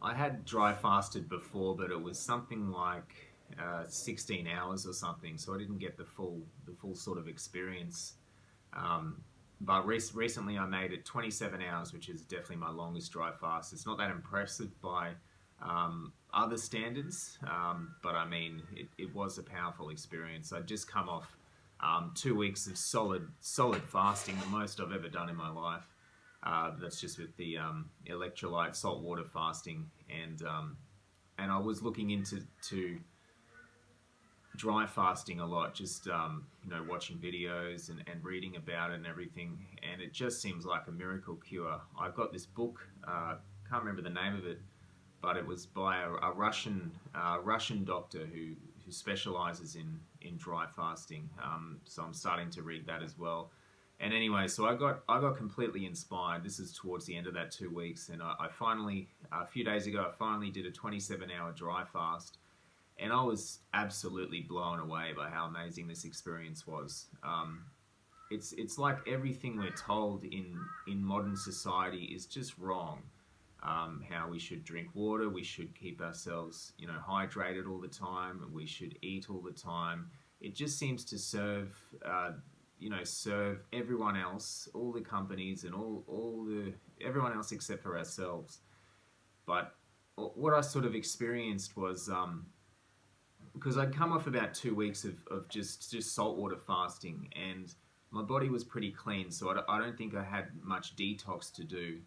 I had dry fasted before, but it was something like 16 hours or something, so I didn't get the full sort of experience. Um, but recently I made it 27 hours, which is definitely my longest dry fast. It's not that impressive by other standards, but I mean, it was a powerful experience. I'd just come off 2 weeks of solid fasting, the most I've ever done in my life. That's just with the electrolyte saltwater fasting, and I was looking into dry fasting a lot, just watching videos and reading about it and everything, and it just seems like a miracle cure. I got this book, can't remember the name of it, but it was by a Russian doctor who specializes in dry fasting. So I'm starting to read that as well. And anyway, so I got completely inspired. This is towards the end of that 2 weeks, and I finally a few days ago I finally did a 27-hour dry fast, and I was absolutely blown away by how amazing this experience was. It's like everything we're told in modern society is just wrong. How we should drink water, we should keep ourselves hydrated all the time, and we should eat all the time. It just seems to serve everyone else, all the companies and all the everyone else except for ourselves. But what I sort of experienced was because I'd come off about 2 weeks of just saltwater fasting, and my body was pretty clean, so I don't think I had much detox to do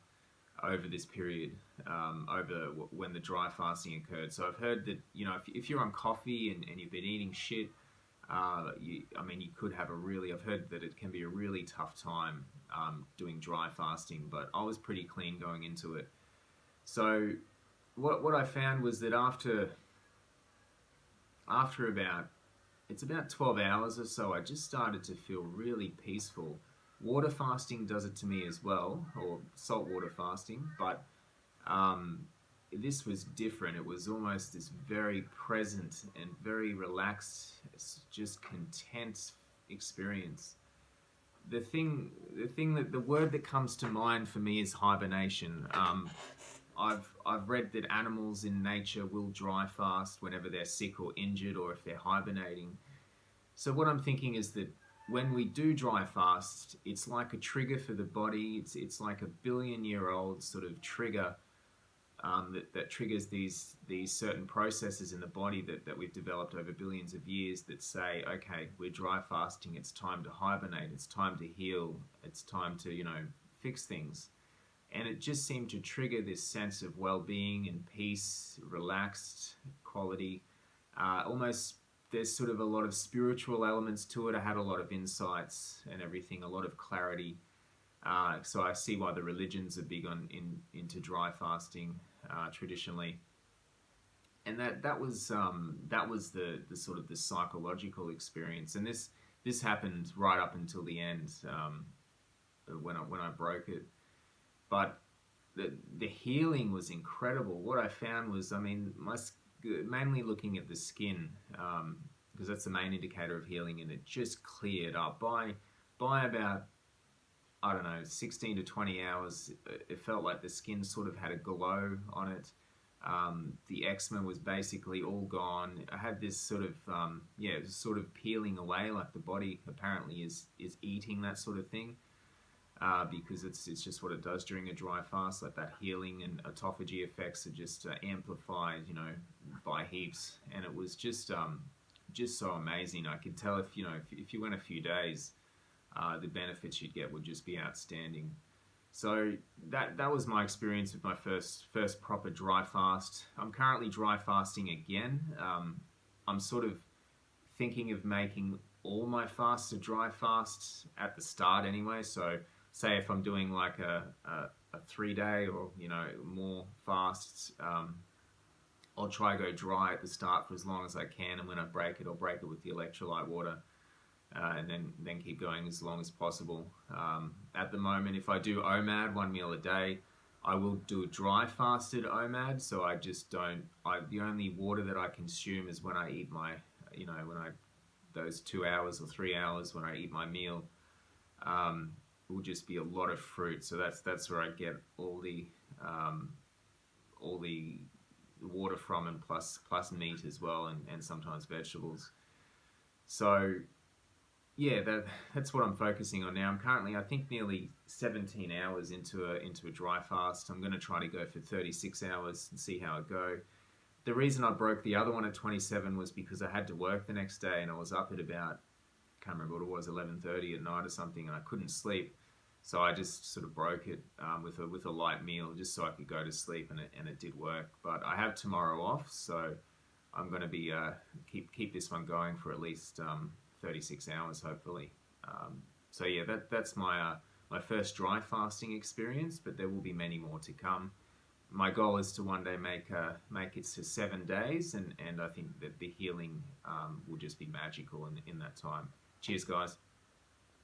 over this period, when the dry fasting occurred. So I've heard that if you're on coffee and you've been eating shit, I mean, you could have I've heard that it can be a really tough time doing dry fasting, but I was pretty clean going into it. So what I found was that after about 12 hours or so, I just started to feel really peaceful. Water fasting does it to me as well, or saltwater fasting, but this was different. It was almost this very present and very relaxed, just content experience. The word that comes to mind for me is hibernation. I've read that animals in nature will dry fast whenever they're sick or injured, or if they're hibernating. So what I'm thinking is that when we do dry fast, it's like a trigger for the body. It's like a billion-year-old sort of trigger, that triggers these certain processes in the body that we've developed over billions of years that say, okay, we're dry fasting. It's time to hibernate. It's time to heal. It's time to fix things. And it just seemed to trigger this sense of well-being and peace, relaxed quality. Almost, there's sort of a lot of spiritual elements to it. I had a lot of insights and everything, a lot of clarity. So I see why the religions are big into dry fasting traditionally. And that was the sort of the psychological experience. And this happened right up until the end, when I broke it. But the healing was incredible. What I found was, I mean, mainly looking at the skin, because that's the main indicator of healing, and it just cleared up by about, I don't know, 16 to 20 hours. It felt like the skin sort of had a glow on it. The eczema was basically all gone. I had this sort of it was sort of peeling away, like the body apparently is eating that sort of thing. Because it's just what it does during a dry fast. Like that healing and autophagy effects are just amplified, by heaps. And it was just so amazing. I could tell if you went a few days, the benefits you'd get would just be outstanding. So that was my experience with my first proper dry fast. I'm currently dry fasting again. I'm sort of thinking of making all my fasts a dry fast at the start anyway. So say if I'm doing like a 3-day or more fasts, I'll try to go dry at the start for as long as I can, and when I break it, I'll break it with the electrolyte water, and then keep going as long as possible. At the moment, if I do OMAD, 1 meal a day, I will do a dry fasted OMAD. So I just don't. The only water that I consume is when I eat my, those 2 hours or 3 hours when I eat my meal. Will just be a lot of fruit. So that's where I get all the water from, and plus meat as well, and sometimes vegetables. So yeah, that's what I'm focusing on now. I'm currently, I think, nearly 17 hours into a dry fast. I'm going to try to go for 36 hours and see how it go. The reason I broke the other one at 27 was because I had to work the next day, and I was up at about, can't remember what it was, 11:30 at night or something, and I couldn't sleep. So I just sort of broke it with a light meal just so I could go to sleep, and it did work. But I have tomorrow off, so I'm going to be keep this one going for at least 36 hours, hopefully. So yeah, that's my first dry fasting experience, but there will be many more to come. My goal is to one day make it to 7 days, and I think that the healing will just be magical in that time. Cheers, guys.